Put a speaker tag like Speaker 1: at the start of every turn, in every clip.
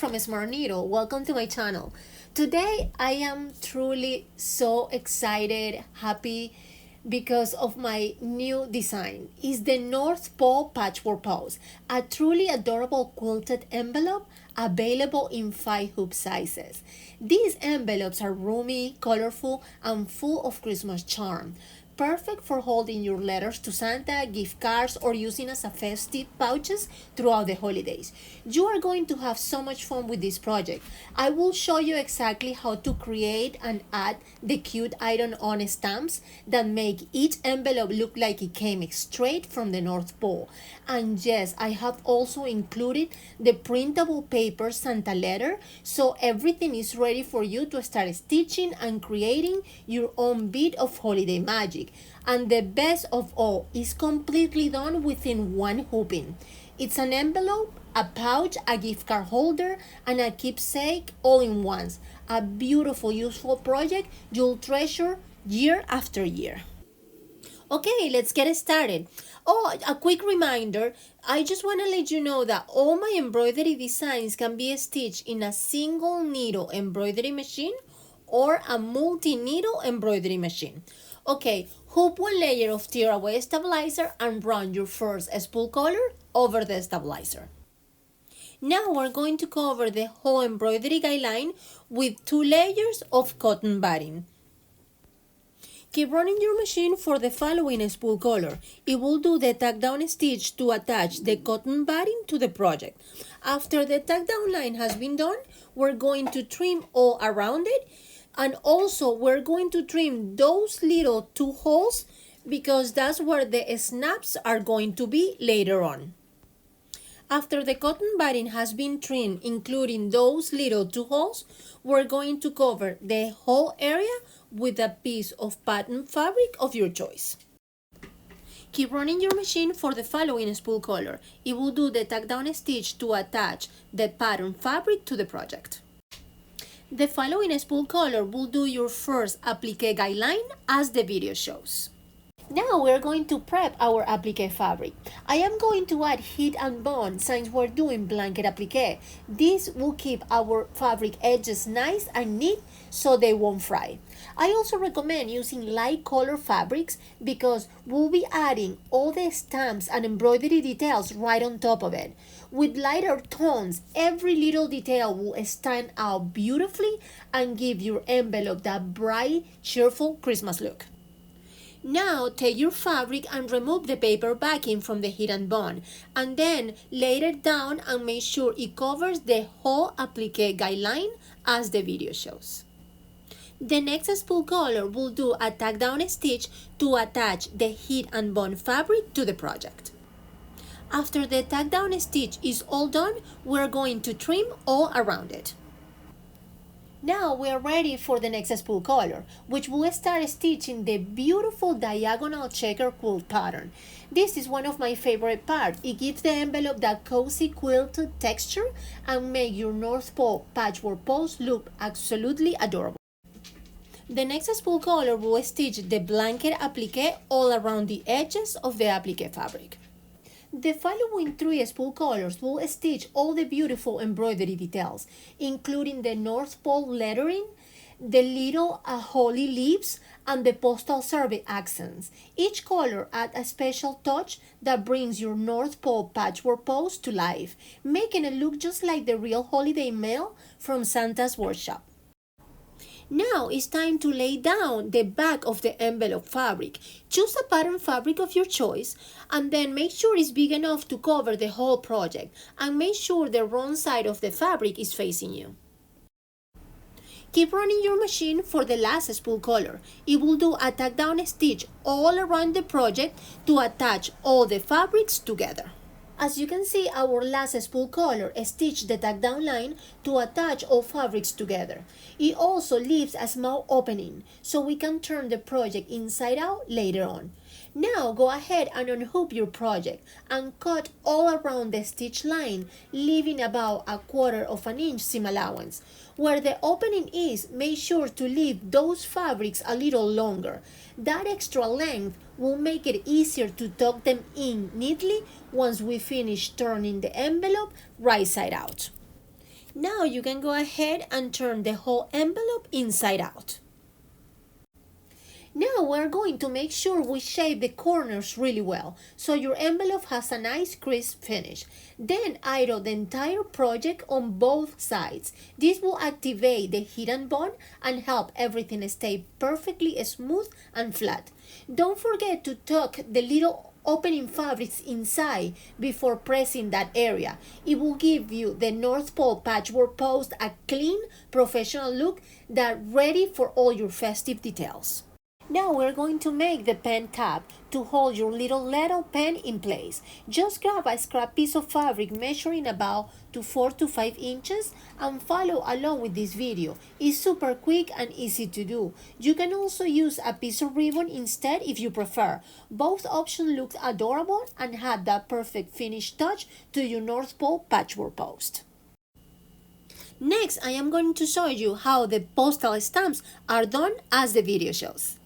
Speaker 1: from smartneedle. Welcome to my channel. Today I am truly so excited, happy because of my new design. It's the North Pole Patchwork Post, a truly adorable quilted envelope available in 5 hoop sizes. These envelopes are roomy, colorful, and full of Christmas charm. Perfect for holding your letters to Santa, gift cards, or using as a festive pouches throughout the holidays. You are going to have so much fun with this project. I will show you exactly how to create and add the cute iron-on stamps that make each envelope look like it came straight from the North Pole. And yes, I have also included the printable paper Santa letter, so everything is ready for you to start stitching and creating your own bit of holiday magic. And the best of all, is completely done within one hooping. It's an envelope, a pouch, a gift card holder, and a keepsake all in once. A beautiful, useful project you'll treasure year after year. Okay, let's get started. Oh, a quick reminder, I just want to let you know that all my embroidery designs can be stitched in a single needle embroidery machine or a multi-needle embroidery machine. Okay, hoop one layer of tearaway stabilizer and run your first spool color over the stabilizer. Now we're going to cover the whole embroidery guideline with 2 layers of cotton batting. Keep running your machine for the following spool color. It will do the tack down stitch to attach the cotton batting to the project. After the tack down line has been done, we're going to trim all around it, and also we're going to trim those little 2 holes because that's where the snaps are going to be later on. After the cotton batting has been trimmed, including those little 2 holes, we're going to cover the whole area with a piece of pattern fabric of your choice. Keep running your machine for the following spool color. It will do the tack down stitch to attach the pattern fabric to the project. The following spool color will do your first applique guideline as the video shows. Now we're going to prep our applique fabric. I am going to add heat and bond since we're doing blanket applique. This will keep our fabric edges nice and neat so they won't fry. I also recommend using light color fabrics because we'll be adding all the stamps and embroidery details right on top of it. With lighter tones, every little detail will stand out beautifully and give your envelope that bright, cheerful Christmas look. Now take your fabric and remove the paper backing from the heat and bond, and then lay it down and make sure it covers the whole applique guideline as the video shows. The next spool color will do a tack down stitch to attach the heat and bond fabric to the project. After the tack down stitch is all done, we're going to trim all around it. Now we are ready for the next spool color, which will start stitching the beautiful diagonal checker quilt pattern. This is one of my favorite parts. It gives the envelope that cozy quilted texture and make your North Pole Patchwork Post look absolutely adorable. The next spool color will stitch the blanket applique all around the edges of the applique fabric. The following 3 spool colors will stitch all the beautiful embroidery details, including the North Pole lettering, the little holly leaves, and the postal survey accents. Each color adds a special touch that brings your North Pole Patchwork Post to life, making it look just like the real holiday mail from Santa's workshop. Now it's time to lay down the back of the envelope fabric. Choose a pattern fabric of your choice and then make sure it's big enough to cover the whole project, and make sure the wrong side of the fabric is facing you. Keep running your machine for the last spool color. It will do a tack down stitch all around the project to attach all the fabrics together. As you can see, our last spool color stitched the tack down line to attach all fabrics together. It also leaves a small opening so we can turn the project inside out later on. Now go ahead and unhoop your project and cut all around the stitch line, leaving about a 1/4 inch seam allowance. Where the opening is, make sure to leave those fabrics a little longer. That extra length will make it easier to tuck them in neatly once we finish turning the envelope right side out. Now you can go ahead and turn the whole envelope inside out. Now we're going to make sure we shape the corners really well, so your envelope has a nice crisp finish. Then iron the entire project on both sides. This will activate the heat and bond and help everything stay perfectly smooth and flat. Don't forget to tuck the little opening fabrics inside before pressing that area. It will give you the North Pole Patchwork Post a clean, professional look that's ready for all your festive details. Now we're going to make the pen tab to hold your little letter pen in place. Just grab a scrap piece of fabric measuring about 4 to 5 inches and follow along with this video. It's super quick and easy to do. You can also use a piece of ribbon instead if you prefer. Both options look adorable and have that perfect finish touch to your North Pole Patchwork Post. Next, I am going to show you how the postal stamps are done as the video shows.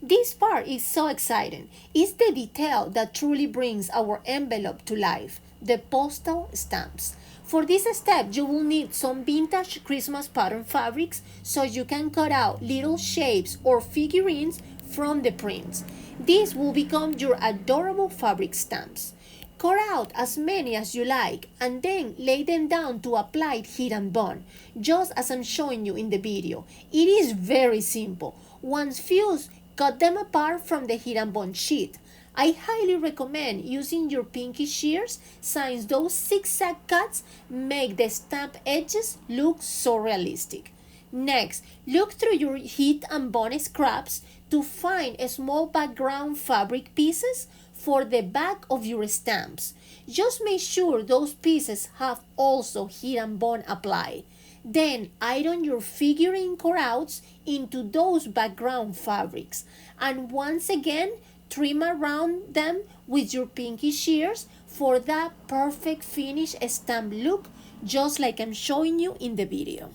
Speaker 1: This part is so exciting. It's the detail that truly brings our envelope to life, the postal stamps. For this step, you will need some vintage Christmas pattern fabrics so you can cut out little shapes or figurines from the prints. These will become your adorable fabric stamps. Cut out as many as you like and then lay them down to apply heat and bond, just as I'm showing you in the video. It is very simple. Once fused, cut them apart from the heat and bond sheet. I highly recommend using your pinky shears since those zigzag cuts make the stamp edges look so realistic. Next, look through your heat and bond scraps to find small background fabric pieces for the back of your stamps. Just make sure those pieces have also heat and bond applied. Then iron your figurine cutouts into those background fabrics and once again trim around them with your pinky shears for that perfect finish stamp look, just like I'm showing you in the video.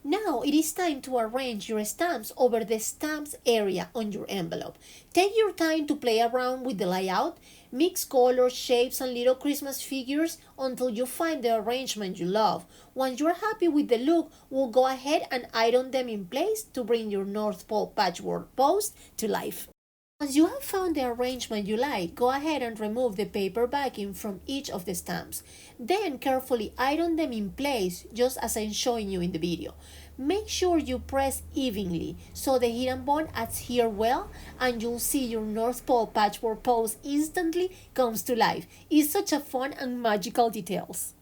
Speaker 1: Now it is time to arrange your stamps over the stamps area on your envelope. Take your time to play around with the layout, mix colors, shapes, and little Christmas figures until you find the arrangement you love. Once you're happy with the look, we'll go ahead and iron them in place to bring your North Pole Patchwork Post to life. Once you have found the arrangement you like, go ahead and remove the paper backing from each of the stamps. Then carefully iron them in place, just as I'm showing you in the video. Make sure you press evenly so the heat and bond adhere well and you'll see your North Pole Patchwork Post instantly comes to life. It's such a fun and magical details.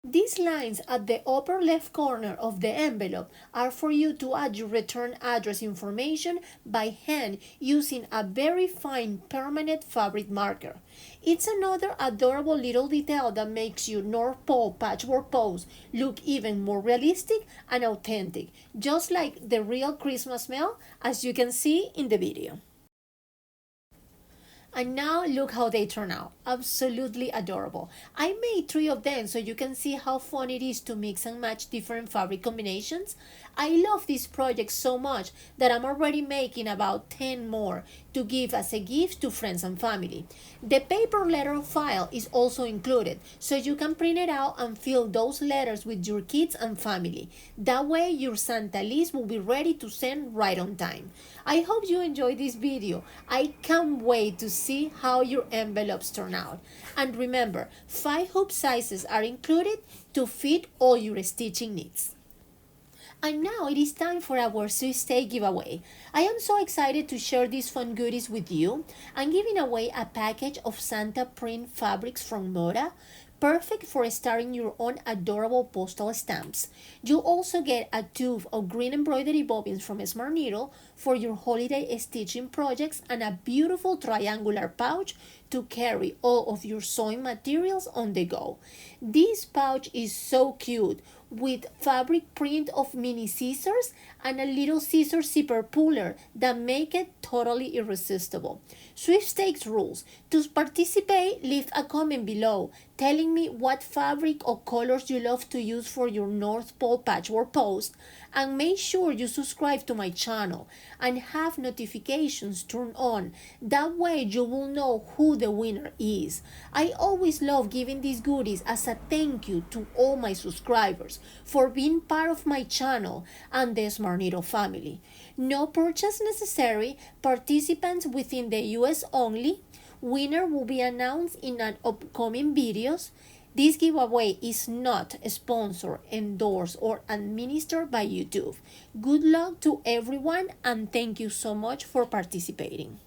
Speaker 1: These lines at the upper left corner of the envelope are for you to add your return address information by hand using a very fine permanent fabric marker. It's another adorable little detail that makes your North Pole Patchwork Post look even more realistic and authentic, just like the real Christmas smell as you can see in the video. And now look how they turn out. Absolutely adorable. I made 3 of them so you can see how fun it is to mix and match different fabric combinations. I love this project so much that I'm already making about 10 more to give as a gift to friends and family. The paper letter file is also included, so you can print it out and fill those letters with your kids and family. That way your Santa list will be ready to send right on time. I hope you enjoyed this video. I can't wait to see how your envelopes turn out. And remember, 5 hoop sizes are included to fit all your stitching needs. And now it is time for our SWEEPSTAKE giveaway. I am so excited to share these fun goodies with you. I'm giving away a package of Santa print fabrics from MODA, perfect for starting your own adorable postal stamps. You also get a tube of green embroidery bobbins from smartneedle for your holiday stitching projects and a beautiful triangular pouch to carry all of your sewing materials on the go. This pouch is so cute, with fabric print of mini scissors and a little scissor zipper puller that make it totally irresistible. SWEEPSTAKE's rules. To participate, leave a comment below telling me what fabric or colors you love to use for your North Pole Patchwork Post, and make sure you subscribe to my channel and have notifications turned on. That way you will know who the winner is. I always love giving these goodies as a thank you to all my subscribers for being part of my channel and the smartneedle family. No purchase necessary. Participants within the US only. Winner will be announced in an upcoming videos. This giveaway is not sponsored, endorsed, or administered by YouTube. Good luck to everyone and thank you so much for participating.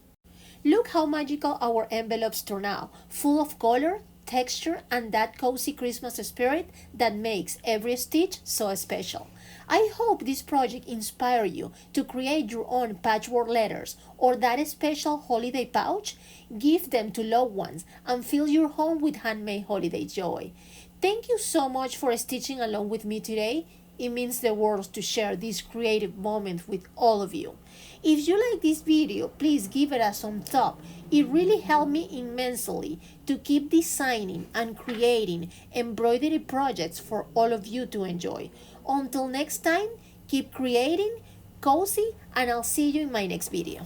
Speaker 1: Look how magical our envelopes turn out, full of color, texture, and that cozy Christmas spirit that makes every stitch so special. I hope this project inspires you to create your own patchwork letters or that special holiday pouch. Give them to loved ones and fill your home with handmade holiday joy. Thank you so much for stitching along with me today. It means the world to share this creative moment with all of you. If you like this video, please give it a thumbs up. It really helped me immensely to keep designing and creating embroidery projects for all of you to enjoy. Until next time, keep creating, cozy, and I'll see you in my next video.